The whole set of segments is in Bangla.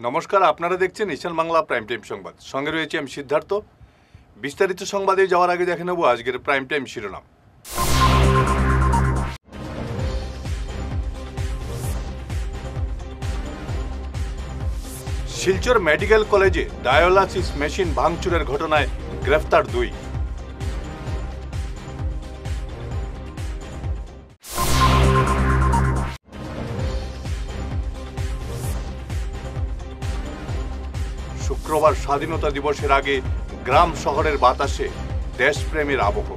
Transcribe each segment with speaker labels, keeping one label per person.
Speaker 1: নমস্কার, আপনারা দেখছেন ঈশান বাংলা প্রাইম টাইম সংবাদ। সঙ্গে রয়েছে আমি সিদ্ধার্থ। বিস্তারিত সংবাদে যাওয়ার আগে দেখে নেব আজকের প্রাইম টাইম শিরোনাম। শিলচর মেডিকেল কলেজে ডায়ালাসিস মেশিন ভাঙচুরের ঘটনায় গ্রেফতার 2। শুক্রবার স্বাধীনতা দিবসের আগে গ্রাম শহরের বাতাসে দেশপ্রেমের আবহ।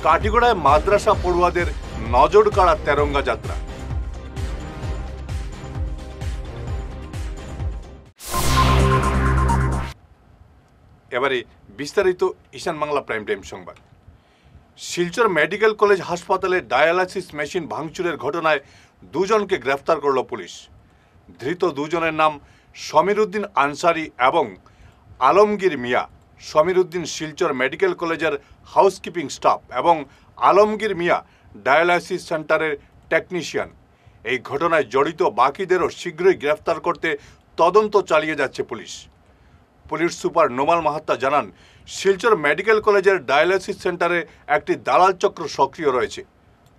Speaker 1: কাটিগড়ায় মাদ্রাসা পড়ুয়াদের নজর কাড়া তেরঙ্গা যাত্রা। এবারে বিস্তারিত ঈশান বাংলা প্রাইম টাইম সংবাদ। শিলচর মেডিকেল কলেজ হাসপাতালে ডায়ালাসিস মেশিন ভাঙচুরের ঘটনায় 2 জনকে গ্রেফতার করল পুলিশ। ধৃত 2 জনের নাম সমীর উদ্দিন আনসারি এবং আলমগীর মিয়া। সমীর উদ্দিন শিলচর মেডিকেল কলেজের হাউসকিপিং স্টাফ এবং আলমগীর মিয়া ডায়ালাসিস সেন্টারের টেকনিশিয়ান। এই ঘটনায় জড়িত বাকিদেরও শীঘ্রই গ্রেফতার করতে তদন্ত চালিয়ে যাচ্ছে police. Police super Nomal Mahatta জানান, শিলচর মেডিকেল কলেজের ডায়ালাসিস সেন্টারে একটি দালাল চক্র সক্রিয় রয়েছে।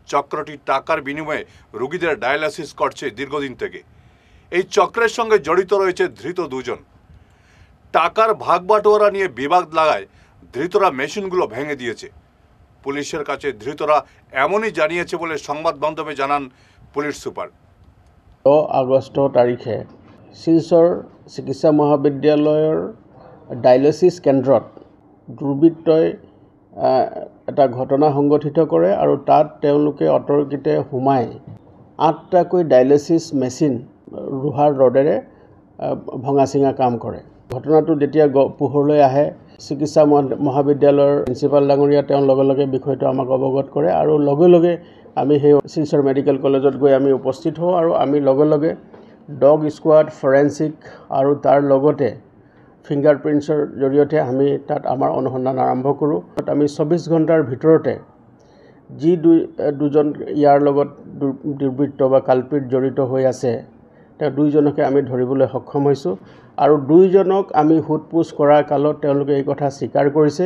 Speaker 1: চক্রটি টাকার বিনিময়ে রোগীদের ডায়ালাসিস করছে দীর্ঘদিন থেকে। এই চক্রের সঙ্গে জড়িত রয়েছে ধৃত 2 জন। টাকার ভাগ বাটোয়ারা নিয়ে বিবাদ লাগায় ধৃতরা মেশিনগুলো ভেঙে দিয়েছে। পুলিশের কাছে ধৃতরা এমনই জানিয়েছে বলে সংবাদ মাধ্যমে জানান পুলিশ সুপার।
Speaker 2: 6 আগষ্ট তাৰিখে শিলচৰ চিকিৎসা মহাবিদ্যালয়ৰ ডায়ালিসিস কেন্দ্ৰত দুৰ্বৃত্তই এটা ঘটনা সংঘটিত কৰে আৰু তাত তেওঁলোকে অতৰ্কিতে সোমাই 8টাকৈ ডায়ালিসিস মেচিন লোহাৰ ৰডেৰে ভঙা চিঙা কাম কৰে। ঘটনাটো যেতিয়া পোহৰলৈ আহে চিকিৎসা মহাবিদ্যালয়ৰ প্ৰিন্সিপাল ডাঙৰীয়া তেওঁ লগে লগে বিষয়টো আমাক অৱগত কৰে আৰু লগে লগে আমি সেই শিলচৰ মেডিকেল কলেজত গৈ আমি উপস্থিত হওঁ আৰু আমি লগে লগে ডগ স্কোৱাড ফৰেন্সিক আৰু তাৰ লগতে ফিংগাৰ প্ৰিণ্টছৰ জৰিয়তে আমি তাত আমাৰ অনুসন্ধান আৰম্ভ কৰোঁ। আমি 24 ঘণ্টাৰ ভিতৰতে যি 2 জন ইয়াৰ লগত দুৰ্বৃত্ত বা কালপিত জড়িত হৈ আছে তেওঁ 2 জনকে আমি ধৰিবলৈ সক্ষম হৈছোঁ আৰু 2 জনক আমি সোধপোছ কৰাৰ কালত তেওঁলোকে এই কথা স্বীকাৰ কৰিছে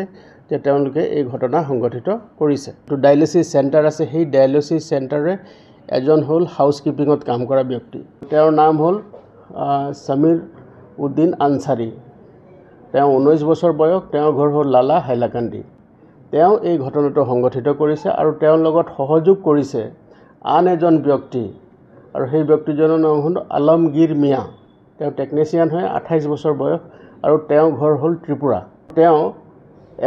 Speaker 2: যে তেওঁলোকে এই ঘটনা সংঘটিত কৰিছে। তো ডায়ালিসিস চেণ্টাৰ আছে, সেই ডায়ালিসিস চেণ্টাৰে এজন হ'ল হাউচকিপিঙত কাম কৰা ব্যক্তি। তেওঁৰ নাম হ'ল সমীৰ উদ্দিন আনসাৰী। তেওঁ 19 বছৰ বয়স। তেওঁৰ ঘৰ হ'ল লালা হাইলাকান্দি। তেওঁ এই ঘটনাটো সংঘটিত কৰিছে আৰু তেওঁৰ লগত সহযোগ কৰিছে আন এজন ব্যক্তি আৰু সেই ব্যক্তিজনৰ নাম হ'ল আলমগীৰ মিয়া। তেওঁ টেকনিচিয়ান হয়, 28 বছৰ বয়স আৰু তেওঁৰ ঘৰ হ'ল ত্ৰিপুৰা। তেওঁ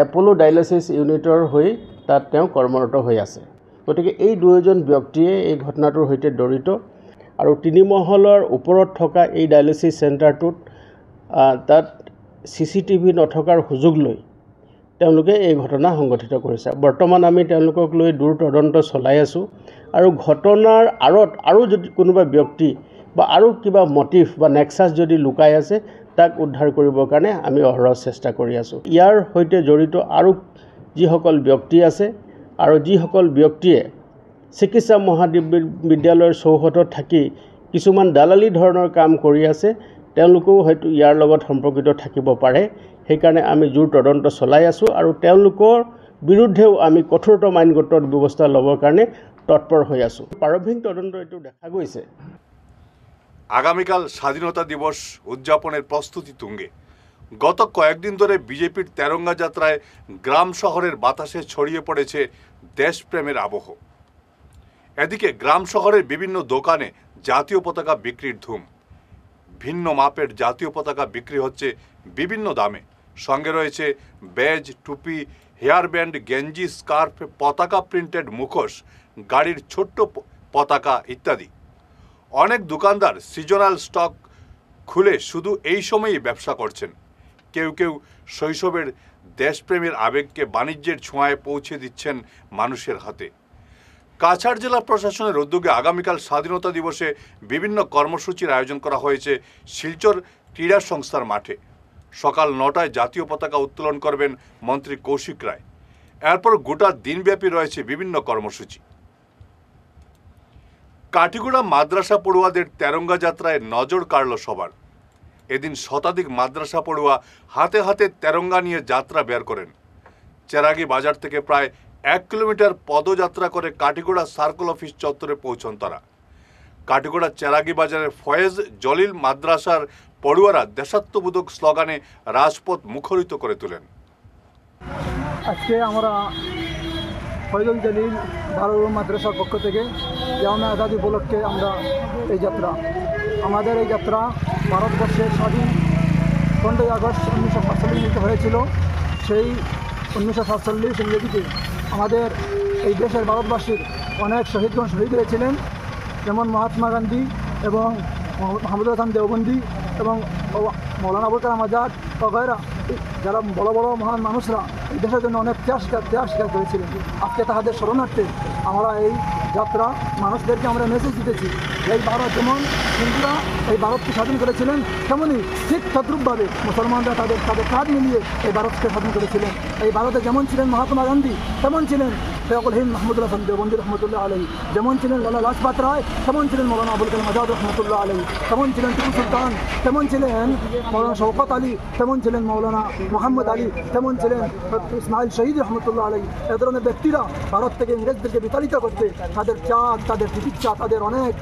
Speaker 2: এপলো ডায়ালিসিস ইউনিটৰ হৈ তাত তেওঁ কৰ্মৰত হৈ আছে। গতিকে এই 2জন ব্যক্তিয়ে এই ঘটনাটোৰ সৈতে জড়িত আৰু 3 মহলৰ ওপৰত থকা এই ডায়ালিসিস চেণ্টাৰটোত তাত CCTV নথকাৰ সুযোগ লৈ তেওঁলোকে এই ঘটনা সংঘটিত কৰিছে। বৰ্তমান আমি তেওঁলোকক লৈ দূৰ তদন্ত চলাই আছোঁ আৰু ঘটনাৰ আঁৰত আৰু যদি কোনোবা ব্যক্তি বা আৰু কিবা মটিভ বা নেক্সাছ যদি লুকাই আছে তাক উদ্ধাৰ কৰিবৰ কাৰণে আমি অহৰহ চেষ্টা কৰি আছোঁ। ইয়াৰ সৈতে জড়িত আৰু যিসকল ব্যক্তি আছে আৰু যিসকল ব্যক্তিয়ে চিকিৎসা মহাবিদ্যালয়ৰ চৌহদত থাকি কিছুমান দালালি ধৰণৰ কাম কৰি আছে তেওঁলোকেও হয়তো ইয়াৰ লগত সম্পৰ্কিত থাকিব পাৰে। সেইকাৰণে আমি জোৰ তদন্ত চলাই আছোঁ আৰু তেওঁলোকৰ বিৰুদ্ধেও আমি কঠোৰতম আইনগত ব্যৱস্থা ল'বৰ কাৰণে তৎপৰ হৈ আছোঁ। প্ৰাৰম্ভিক তদন্ত এইটো দেখা গৈছে।
Speaker 1: আগামীকাল স্বাধীনতা দিবস উদযাপনের প্রস্তুতি তুঙ্গে। গত কয়েকদিন ধরে বিজেপির তেরঙ্গা যাত্রায় গ্রাম শহরের বাতাসে ছড়িয়ে পড়েছে দেশপ্রেমের আবহ। এদিকে গ্রাম শহরের বিভিন্ন দোকানে জাতীয় পতাকা বিক্রির ধুম। ভিন্ন মাপের জাতীয় পতাকা বিক্রি হচ্ছে বিভিন্ন দামে। সঙ্গে রয়েছে ব্যাজ, টুপি, হেয়ার ব্যান্ড, গেঞ্জি, স্কার্ফ, পতাকা প্রিন্টেড মুখোশ, গাড়ির ছোট্ট পতাকা ইত্যাদি। অনেক দোকানদার সিজনাল স্টক খুলে শুধু এই সময়ই ব্যবসা করছেন। কেউ কেউ শৈশবের দেশপ্রেমের আবেগকে বাণিজ্যের ছোঁয়ায় পৌঁছে দিচ্ছেন মানুষের হাতে। কাছাড় জেলা প্রশাসনের উদ্যোগে আগামীকাল স্বাধীনতা দিবসে বিভিন্ন কর্মসূচির আয়োজন করা হয়েছে শিলচর ক্রীড়া সংস্থার মাঠে। সকাল 9টায় জাতীয় পতাকা উত্তোলন করবেন মন্ত্রী কৌশিক রায়। এরপর গোটা দিনব্যাপী রয়েছে বিভিন্ন কর্মসূচি। কাঠিগোড়া মাদ্রাসা পড়ুয়াদের তেরঙ্গা যাত্রায় নজর কাড়ল সবার। এদিন শতাধিক মাদ্রাসা পড়ুয়া হাতে হাতে তেরঙ্গা নিয়ে যাত্রা বের করেন। চেরাগি বাজার থেকে প্রায় 1 কিলোমিটার পদযাত্রা করে কাঠিগোড়া সার্কেল অফিস চত্বরে পৌঁছন তারা। কাঠিগোড়া চেরাগি বাজারের ফয়েজ জলিল মাদ্রাসার পড়ুয়ারা দেশাত্মবোধক স্লোগানে রাজপথ মুখরিত করে তোলেন।
Speaker 3: আজকে আমরা ফয়জুল জলিল ভারত মাদ্রাসার পক্ষ থেকে জামে আজাদি উপলক্ষে আমরা এই যাত্রা, আমাদের এই যাত্রা ভারতবর্ষের স্বাধীন 15 আগস্ট 1947 হয়েছিল। সেই 1947 ইংরেজিতে আমাদের এই দেশের ভারতবাসীর অনেক শহীদগণ শহীদ হয়েছিলেন, যেমন মহাত্মা গান্ধী এবং মাহমুদুল হাসান দেওবন্দি এবং মৌলানা আবুল কালাম আজাদ বগেরা, যারা বড় বড় মহান মানুষরা এই দেশের জন্য অনেক ত্যাগ করেছিলেন। আজকে তাহাদের স্মরণার্থে আমরা এই যাত্রা মানুষদেরকে আমরা মেসেজ দিতেছি। এই ভারত যেমন হিন্দুরা এই ভারতকে স্বাধীন করেছিলেন, তেমনই ঠিক তদ্রূপভাবে মুসলমানরা তাদের কাঁধ মিলিয়ে এই ভারতকে স্বাধীন করেছিলেন। এই ভারতে যেমন ছিলেন মহাত্মা গান্ধী, তেমন ছিলেন ফয়জুল হিন্দ মাহমুদুল হাসান দেওবন্দি রহমতুল্লাহ আলাইহি, যেমন ছিলেন লালা লাজপত রায়, তেমন ছিলেন মৌলানা আবুল কালাম আজাদ রহমতুল্লাহ আলাইহি, তেমন ছিলেন টিপু সুলতান, তেমন ছিলেন মৌলানা শওকত আলী, তেমন ছিলেন মৌলানা মোহাম্মদ আলী, তেমন ছিলেন ইসমাইল শহীদ রহমতুল্লাহ আলাইহি। এ ধরনের ব্যক্তিরা ভারত থেকে ইংরেজদেরকে বিতাড়িত করতে তাদের ত্যাগ, তাদের চিকিৎসা, তাদের অনেক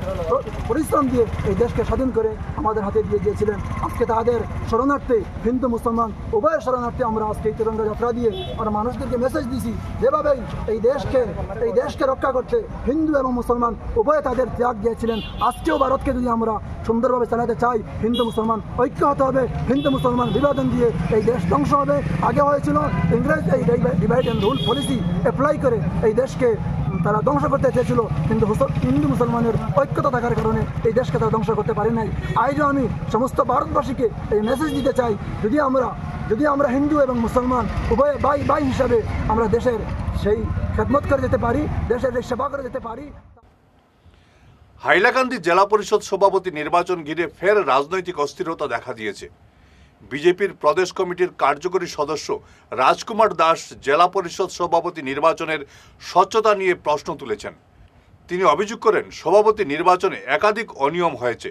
Speaker 3: পরিশ্রম দিয়ে এই দেশকে স্বাধীন করে আমাদের হাতে দিয়ে গিয়েছিলেন। আজকে তাদের শরণার্থে হিন্দু মুসলমান উভয়ের শরণার্থে আমরা আজকে এই তিরঙ্গা যাত্রা দিয়ে আমরা মানুষদেরকে মেসেজ দিছি, যেভাবেই এই দেশকে রক্ষা করতে হিন্দু এবং মুসলমান উভয়ে তাদের ত্যাগ দিয়েছিলেন। আজকেও ভারতকে যদি আমরা সুন্দরভাবে চালাতে চাই, হিন্দু মুসলমান ঐক্য হতে হবে। হিন্দু মুসলমান বিভাজন দিয়ে এই দেশ ধ্বংস হবে। আগে হয়েছিল ইংরেজ এই divide and rule policy apply করে এই দেশকে তারা ধ্বংস করতে চেয়েছিল, কিন্তু হিন্দু মুসলমানের ঐক্যতা থাকার কারণে এই দেশকে তারা ধ্বংস করতে পারে নাই। আজও আমি সমস্ত ভারতবাসীকে এই মেসেজ দিতে চাই, যদি আমরা হিন্দু এবং মুসলমান উভয়ে ভাই হিসাবে আমরা দেশের সেই খেদমত করে যেতে পারি, দেশের সেবা করে যেতে পারি।
Speaker 1: হাইলাকান্দি জেলা পরিষদ সভাপতি নির্বাচন ঘিরে ফের রাজনৈতিক অস্থিরতা দেখা দিয়েছে। বিজেপির প্রদেশ কমিটির কার্যকরী সদস্য রাজকুমার দাস জেলা পরিষদ সভাপতি নির্বাচনের স্বচ্ছতা নিয়ে প্রশ্ন তুলেছেন। তিনি অভিযোগ করেন, সভাপতি নির্বাচনে একাধিক অনিয়ম হয়েছে,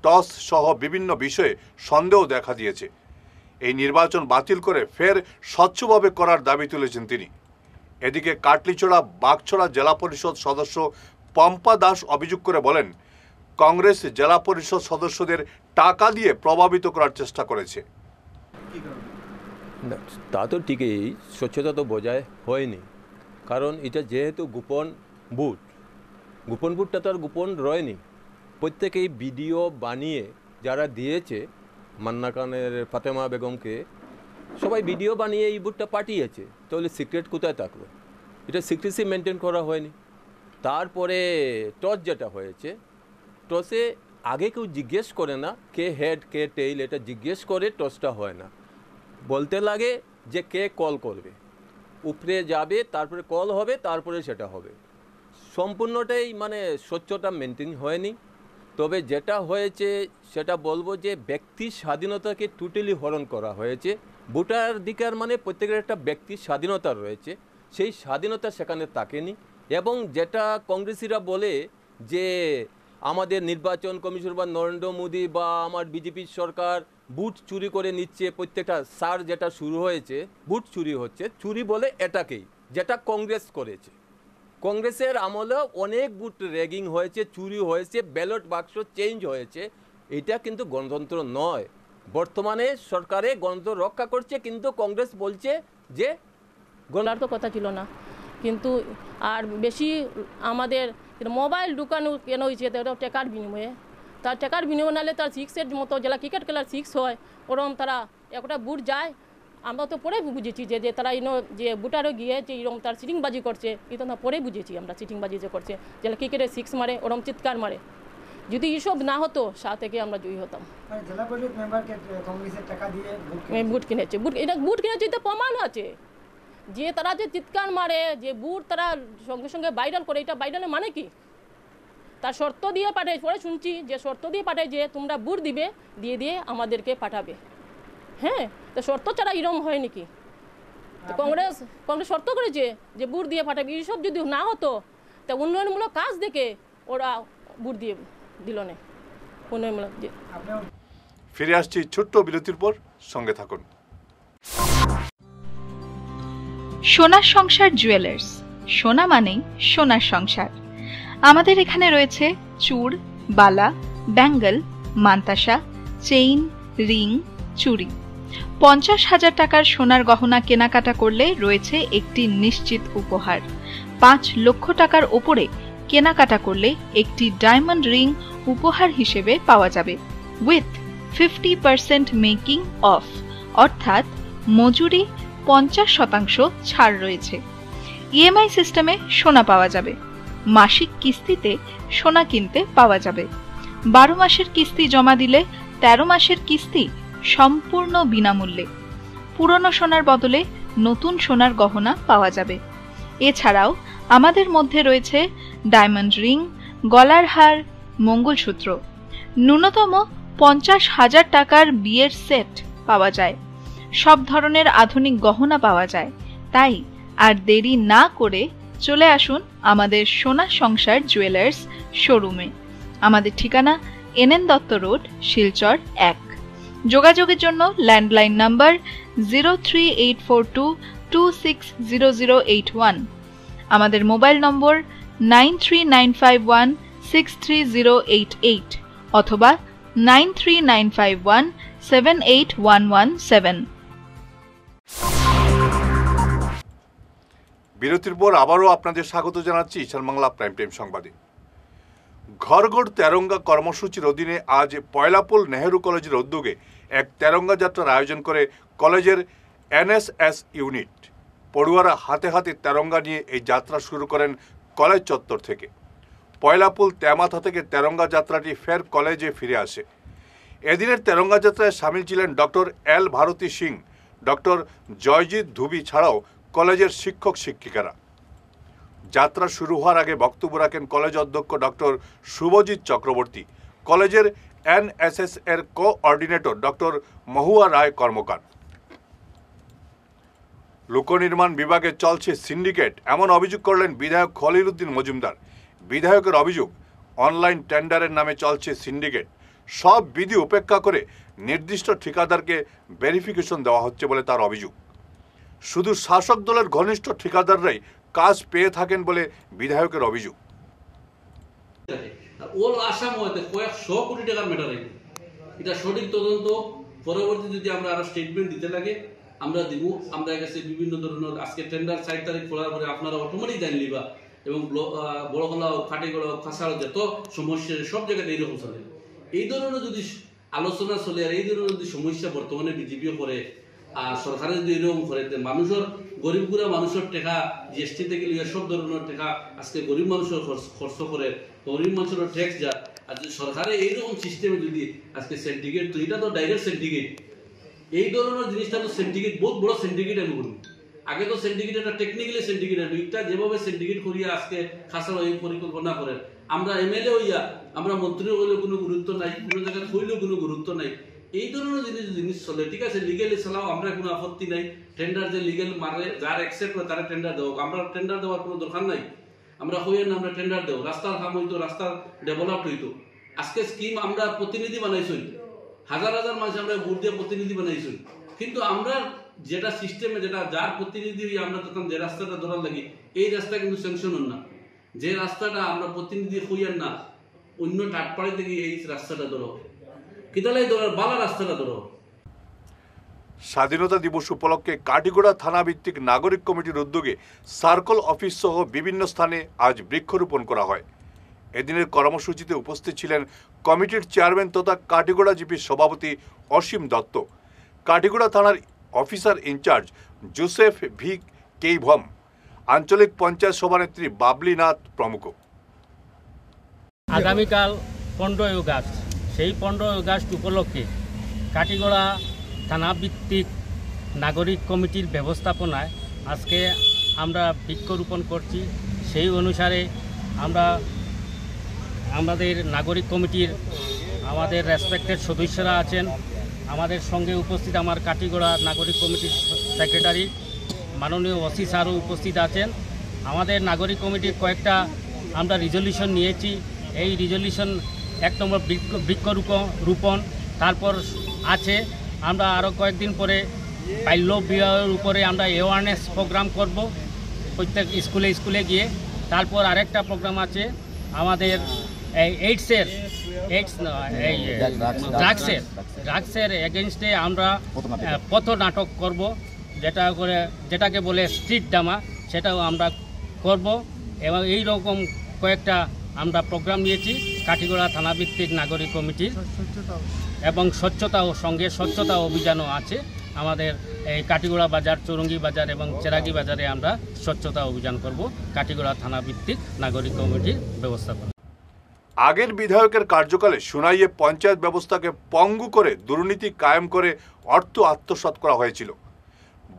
Speaker 1: টস সহ বিভিন্ন বিষয়ে সন্দেহ দেখা দিয়েছে। এই নির্বাচন বাতিল করে ফের স্বচ্ছভাবে করার দাবি তুলেছেন তিনি। এদিকে কাটলিছড়া বাগছড়া জেলা পরিষদ সদস্য পম্পা দাস অভিযোগ করে বলেন, কংগ্রেস জেলা পরিষদ সদস্যদের টাকা দিয়ে প্রভাবিত করার চেষ্টা করেছে।
Speaker 4: তা তো ঠিকই, স্বচ্ছতা তো বজায় হয়নি, কারণ এটা যেহেতু গোপন ভোটটা তো আর গোপন রয়নি। প্রত্যেকেই ভিডিও বানিয়ে যারা দিয়েছে, মান্না খানের ফাতেমা বেগমকে সবাই ভিডিও বানিয়ে এই ভোটটা পাঠিয়েছে, তাহলে সিক্রেট কোথায় থাকলো? এটা সিক্রেসি মেনটেন করা হয়নি। তারপরে টস যেটা হয়েছে, টসে আগে কেউ জিজ্ঞেস করে না কে হেড কে টেইল, এটা জিজ্ঞেস করে টসটা হয় না। বলতে লাগে যে কে কল করবে, উপরে যাবে, তারপরে কল হবে, তারপরে সেটা হবে। সম্পূর্ণটাই মানে স্বচ্ছতা মেনটেন হয়নি। তবে যেটা হয়েছে সেটা বলবো যে ব্যক্তির স্বাধীনতাকে টোটালি হরণ করা হয়েছে। ভোটাধিকার মানে প্রত্যেকের একটা ব্যক্তির স্বাধীনতা রয়েছে, সেই স্বাধীনতা সেখানে থাকেনি। এবং যেটা কংগ্রেসিরা বলে যে আমাদের নির্বাচন কমিশন বা নরেন্দ্র মোদী বা আমার বিজেপির সরকার বুট চুরি করে নিচ্ছে, প্রত্যেকটা সার যেটা শুরু হয়েছে বুট চুরি হচ্ছে, চুরি বলে এটাকেই, যেটা কংগ্রেস করেছে। কংগ্রেসের আমলে অনেক বুট র্যাগিং হয়েছে, চুরি হয়েছে, ব্যালট বাক্স চেঞ্জ হয়েছে। এটা কিন্তু গণতন্ত্র নয়। বর্তমানে সরকারে গণতন্ত্র রক্ষা করছে, কিন্তু কংগ্রেস বলছে যে
Speaker 5: গণার তো কথা ছিল না। কিন্তু আর বেশি আমাদের মোবাইল ঢুকানো কেন হয়েছে, টাকার বিনিময়ে। তার টাকার বিনিময় নাহলে তার 6-এর মতো জেলা ক্রিকেট খেলার 6 হয়, ওরকম তারা একটা বুট যায়। আমরা তো পরে বুঝেছি যে তারা যে বুটারও গিয়ে যে এরকম তার চিটিংবাজি করছে, এটা না পরে বুঝেছি আমরা চিটিংবাজি যে করছে, জেলা ক্রিকেটে 6 মারে, ওরকম চিৎকার মারে। যদি এসব না হতো সাথে থেকে আমরা জয়ী হতাম।
Speaker 6: জেলা পরিষদ মেম্বারকে কংগ্রেসের টাকা দিয়ে
Speaker 5: বুট কিনেছে, বুট কিনেছে, এটা প্রমাণ আছে। যে তারা যে চিৎকার মারে, যে বুট তারা সঙ্গে সঙ্গে ভাইরাল করে, এটা ভাইরালের মানে কি? তার শর্ত দিয়ে পাঠায়, পরে শুনছি যে শর্ত দিয়ে পাঠায় যে তোমরা বুট দিবে, দিয়ে আমাদেরকে পাঠাবে। হ্যাঁ, তো শর্ত ছাড়া এরকম হয় নাকি? তো কংগ্রেস শর্ত করেছে যে বুট দিয়ে ফাটাবে। এইসব যদি না হতো তা উন্নয়নমূলক কাজ দেখে ওরা বুট দিয়ে দিল না। উন্নয়নমূলক
Speaker 1: ফিরে আসছি ছোট্ট বিরতির পর, সঙ্গে থাকুন।
Speaker 7: সোনার সংসার জুয়েলার্স, সোনা মানেই সোনার সংসার। আমাদের এখানে রয়েছে চূড়, বালা, ব্যাঙ্গল, মান্তাসা, চেইন, রিং, চুড়ি। 50,000 টাকার সোনার গহনা কেনাকাটা করলে রয়েছে একটি নিশ্চিত উপহার। 5 লক্ষ টাকার ওপরে কেনাকাটা করলে একটি ডায়মন্ড রিং উপহার হিসেবে পাওয়া যাবে উইথ 50% মেকিং অফ, অর্থাৎ মজুরি 50% ছাড় রয়েছে। ইএমআই সিস্টেমে সোনা পাওয়া যাবে। মাসিক কিস্তিতে সোনা কিনতে পাওয়া যাবে। 12 মাসের কিস্তি জমা দিলে 13 মাসের কিস্তি সম্পূর্ণ বিনামূল্যে। পুরনো সোনার বদলে নতুন সোনার গহনা পাওয়া যাবে। এছাড়াও আমাদের মধ্যে রয়েছে ডায়মন্ড রিং, গলার হার, মঙ্গলসূত্র। ন্যূনতম 50,000 টাকার বিয়ের সেট পাওয়া যায়। সব ধরনের আধুনিক গহনা পাওয়া যায়। তাই আর দেরি না করে চলে আসুন আমাদের সোনা সংসার জুয়েলার্স শোরুমে। আমাদের ঠিকানা NN দত্ত রোড, শিলচর 1। যোগাযোগের জন্য ল্যান্ডলাইন নাম্বার 03842260081, আমাদের মোবাইল নম্বর 9395163088 অথবা 9395178117।
Speaker 1: বিরতির পর আবারও আপনাদের স্বাগত জানাচ্ছি ঈশান বাংলা প্রাইম টাইম সংবাদে। ঘর ঘর তেরঙ্গা কর্মসূচির অধীনে আজ পয়লাপুল নেহেরু কলেজের উদ্যোগে এক তেরঙ্গা যাত্রার আয়োজন করে কলেজের NSS ইউনিট। পড়ুয়ারা হাতে হাতে তেরঙ্গা নিয়ে এই যাত্রা শুরু করেন কলেজ চত্বর থেকে। পয়লাপুল তেমাথা থেকে তেরঙ্গা যাত্রাটি ফের কলেজে ফিরে আসে। এদিনের তেরঙ্গা যাত্রায় সামিল ছিলেন doctor L Bharati Singh, doctor Joyjit Dhubi ছাড়াও কলেজের শিক্ষক শিক্ষিকারা। যাত্রা শুরু হওয়ার আগে বক্তব্য রাখেন কলেজ অধ্যক্ষ ডক্টর শুভজিৎ চক্রবর্তী, কলেজের NSS এর কোঅর্ডিনেটর ডক্টর মহুয়া রায় কর্মকার। লোকনির্মাণ বিভাগে চলছে সিন্ডিকেট, এমন অভিযোগ করলেন বিধায়ক খলিল উদ্দিন মজুমদার। বিধায়কের অভিযোগ, অনলাইন টেন্ডারের নামে চলছে সিন্ডিকেট। সব বিধি উপেক্ষা করে নির্দিষ্ট ঠিকাদারকে ভেরিফিকেশন দেওয়া হচ্ছে বলে তার অভিযোগ। শুধু শাসক দলের ঘনিষ্ঠ ঠিকাদাররাই কাজ পেয়ে থাকেন বলে বিধায়কের অভিযোগ।
Speaker 8: ওর আসাম হইতে কয়েকশো কোটি টাকার ম্যাটার এটা সঠিক তদন্ত পরবর্তী যদি আমরা আরো স্টেটমেন্ট দিতে লাগে আমরা দিব। আমরা কাছে বিভিন্ন ধরনের আজকে টেন্ডার 4 তারিখ খোলার পরে আপনারা অটোমেটিক জানিয়ে নিবা এবং বড়গলা খাটিগড়া খাসাড় যত সমস্যা সব জায়গাতে এইরকম চলে। এই ধরনের যদি আলোচনা চলে আর এই ধরনের যদি সমস্যা বর্তমানে বিজেপিও করে আর সরকারে যদি এরকম করে মানুষের গরিব গুড়া মানুষের টাকা GST থেকে লিয়ে সব ধরনের টাকা আজকে গরিব মানুষের খরচ করে, গরিব মানুষের ট্যাক্স যা। আর যদি সরকারে এইরকম সিস্টেমে যদি আজকে সিন্ডিকেট, তো এটা তো ডাইরেক্ট সিন্ডিকেট। এই ধরনের জিনিসটা তো সিন্ডিকেট, বহুত বড় সিন্ডিকেট আমি বলবো। আগে তো সিন্ডিকেট একটা টেকনিক্যালি সিন্ডিকেট, এটা যেভাবে সিন্ডিকেট করিয়া আজকে খাসার এই পরিকল্পনা করে আমরা MLA হইয়া আমরা মন্ত্রী হইলেও কোনো গুরুত্ব নাই, কোনো জায়গায় হইলেও কোনো গুরুত্ব নাই। এই ধরনের জিনিস চলে, ঠিক আছে, লিগেলি চালাও, আমরা কোনো আপত্তি নাই। টেন্ডার যে লিগেল মারে যার অ্যাকসেপ্ট করে তারা টেন্ডার দেবো, আমরা টেন্ডার দেওয়ার কোনো দরকার নাই। আমরা হইয়া না আমরা টেন্ডার দেবো, রাস্তার কাম হইতো, রাস্তার ডেভেলপ হইতো। আজকে স্কিম আমরা প্রতিনিধি বানাইছি, হাজার হাজার মানুষ আমরা ভোট দিয়ে প্রতিনিধি বানাইছি, কিন্তু আমরা যেটা সিস্টেমে যেটা যার প্রতিনিধি আমরা তখন যে রাস্তাটা ধরার লাগি এই রাস্তা কিন্তু স্যাংশন হন না। যে রাস্তাটা আমরা প্রতিনিধি হইয়ার না অন্য টাটপাড়ি থেকে এই রাস্তাটা ধরো, কিতালাই ধরার বালা রাস্তাটা ধরো।
Speaker 1: স্বাধীনতা দিবস উপলক্ষে কাটিগড়া থানা ভিত্তিক নাগরিক কমিটির উদ্যোগে সার্কল অফিস সহ বিভিন্ন স্থানে আজ বৃক্ষরোপণ করা হয়। এদিনের কর্মসূচিতে উপস্থিত ছিলেন কমিটির চেয়ারম্যান তথা কাটিগড়া জিপির সভাপতি অসীম দত্ত, কাটিগড়া থানার অফিসার ইনচার্জ জোসেফ ভি কেইভম, আঞ্চলিক পঞ্চায়েত সভানেত্রী বাবলি নাথ প্রমুখ।
Speaker 9: আগামীকাল 15ই আগস্ট, সেই 15ই আগস্ট উপলক্ষে কাটিগড়া থানা ভিত্তিক নাগরিক কমিটির ব্যবস্থাপনায় আজকে আমরা বৃক্ষরোপণ করছি। সেই অনুসারে আমরা আমাদের নাগরিক কমিটির আমাদের রেসপেক্টেড সদস্যরা আছেন, আমাদের সঙ্গে উপস্থিত আমার কাটিগড়া নাগরিক কমিটির সেক্রেটারি মাননীয় ওসি স্যারও উপস্থিত আছেন। আমাদের নাগরিক কমিটির কয়েকটা আমরা রিজলিউশন নিয়েছি। এই রিজলিউশন 1 নম্বর বৃক্ষরোপণ, তারপর আছে আমরা আরও কয়েকদিন পরে বাল্য বিবাহের উপরে আমরা অ্যাওয়ারনেস প্রোগ্রাম করব প্রত্যেক স্কুলে গিয়ে। তারপর আরেকটা প্রোগ্রাম আছে আমাদের এই ড্রাগসের এগেনস্টে আমরা পথ নাটক করব, যেটাকে বলে স্ট্রিট ড্রামা, সেটাও আমরা করব। এবং এই রকম কয়েকটা আমরা প্রোগ্রাম নিয়েছি কাটিগড়া থানাভিত্তিক নাগরিক কমিটির। এবং স্বচ্ছতা অভিযানও আছে আমাদের এই কাটিগড়া বাজার, চৌরঙ্গি বাজার এবং চেরাগি বাজারে আমরা স্বচ্ছতা অভিযান করব কাটিগড়া থানাভিত্তিক নাগরিক কমিটির ব্যবস্থাপনা।
Speaker 1: আগের বিধায়কের কার্যকালে সোনাইয়ে পঞ্চায়েত ব্যবস্থাকে পঙ্গু করে দুর্নীতি কায়েম করে অর্থ আত্মসাৎ করা হয়েছিল।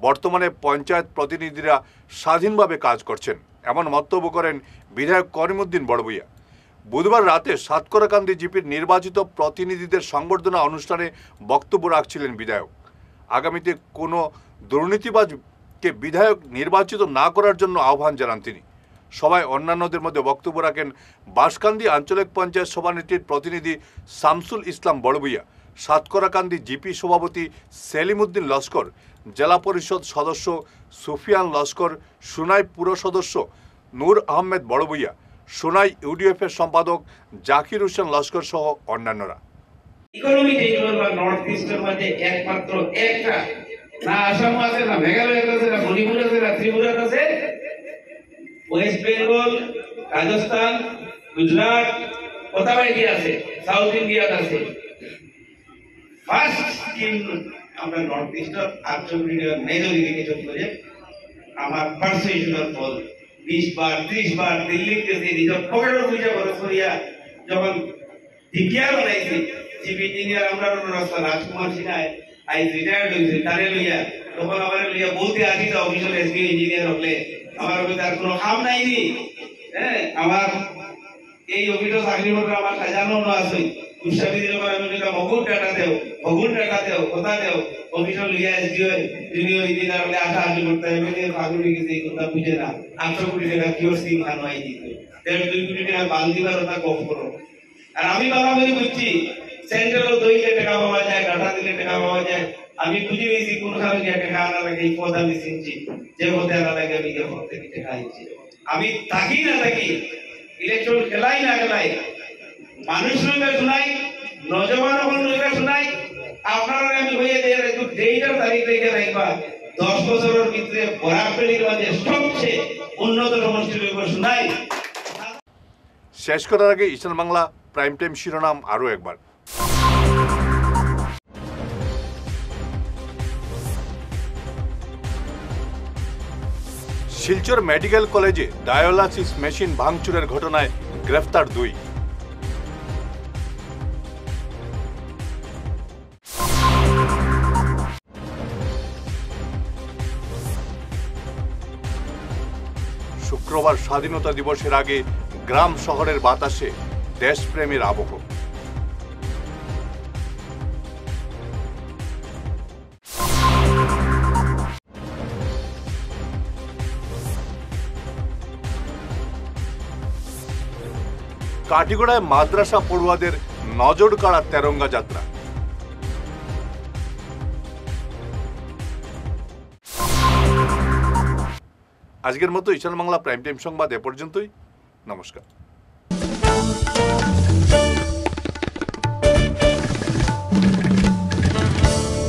Speaker 1: বর্তমানে পঞ্চায়েত প্রতিনিধিরা স্বাধীনভাবে কাজ করছেন, এমন মন্তব্য করেন বিধায়ক করিমউদ্দিন বড়ভূঁইয়া। বুধবার রাতে সাতকরাকান্দি জিপির নির্বাচিত প্রতিনিধিদের সংবর্ধনা অনুষ্ঠানে বক্তব্য রাখছিলেন বিধায়ক। আগামীতে কোনো দুর্নীতিবাজকে বিধায়ক নির্বাচিত না করার জন্য আহ্বান জানান তিনি। সভায় অন্যান্যদের মধ্যে বক্তব্য রাখেন বাঁশকান্দি আঞ্চলিক পঞ্চায়েত সভানেত্রীর প্রতিনিধি শামসুল ইসলাম বড়ভূঁইয়া, সাতকরাকান্দি জিপি সভাপতি সেলিম উদ্দিন লস্কর, জেলা পরিষদ সদস্য সুফিয়ান লস্কর, সোনাই পুর সদস্য নূর আহমেদ বড়ভূঁইয়া, সোনাই ইউডিএফের সম্পাদক জাকির হোসেন লস্কর সহ অন্যান্যরা।
Speaker 10: ইকোনমি এইগুলোর বা নর্থ ইস্টের মধ্যে একমাত্র একটা, না আসাম আছে, না মেঘালয় আছে, না মণিপুর আছে, না ত্রিপুরা আছে, ওয়েস্ট বেঙ্গল, রাজস্থান, গুজরাট, কোথাও এগিয়ে আছে, সাউথ ইন্ডিয়া আছে। ফার্স্ট স্কিম আমরা north eastern orthopaedic major irrigation project আমার পারসুয়েশনের ফল 20 বার 30 বার দিল্লি গেছে, নিজের পকেটের পয়সা খরচ করিয়া যখন ডিপিআর বানাইছি, চিফ ইঞ্জিনিয়ার আমরা রাস্তা রাজকুমার সিনহায় আই রিটায়ার্ড হয়েছে, তারে লইয়া তখন আমার লইয়া বলতে আসি তো অফিসিয়াল এসপি ইঞ্জিনিয়ার হলে আমার তার কোনো কাম নাইনি। হ্যাঁ, আমার এই অফিসে চাকরি করতে আমার সাজানো না আছে, উৎসাবি দিলে আমি মগুর টাকা দেও, কথা দেও, অফিসে লইয়া এসডি জুনিয়র ইঞ্জিনিয়ার হলে আশা আশি করতে হবে, ফাগুনি গেছে এই কথা বুঝে না। 800 কোটি টাকা কিওর স্কিম খানোয়াই দিত, 1.5-2 কোটি টাকা বাল দিবার ওটা কম করো। আর আমি বাবাবি বুঝছি সেন্ট্রালও 2 লাখ টাকা পাওয়া যায়, ডাটা দিলে টাকা পাওয়া যায়। আমি বুঝে গেছি কোনখানে গিয়ে টাকা আনা লাগে, এই পদ আমি চিনছি, যে পদে আনা লাগে আমি যে পদ থেকে টাকা আনছি। আমি থাকি না থাকি, ইলেকশন খেলাই না খেলাই, মানুষ রইবে শোনাই, নজওয়ান রইবে শোনাই। আপনারা আমি হয়ে দিয়ে একটু ডেটার তারিখ রেখে রাখবা, 10 বছরের ভিতরে বরাকবেলির মধ্যে সবচেয়ে উন্নত সমষ্টি রইবে শোনাই।
Speaker 1: শেষ করার আগে ঈশান বাংলা প্রাইম টাইম শিরোনাম আরও একবার। শিলচর মেডিকেল কলেজে ডায়ালাসিস মেশিন ভাঙচুরের ঘটনায় গ্রেফতার 2। শুক্রবার স্বাধীনতা দিবসের আগে গ্রাম শহরের বাতাসে দেশপ্রেমের আবহ। কাটিগড়ায় মাদ্রাসা পড়ুয়াদের নজর কাড়া তেরঙ্গা যাত্রা। আজকের মতো ঈশান বাংলা প্রাইম টাইম সংবাদ এ পর্যন্তই। নমস্কার।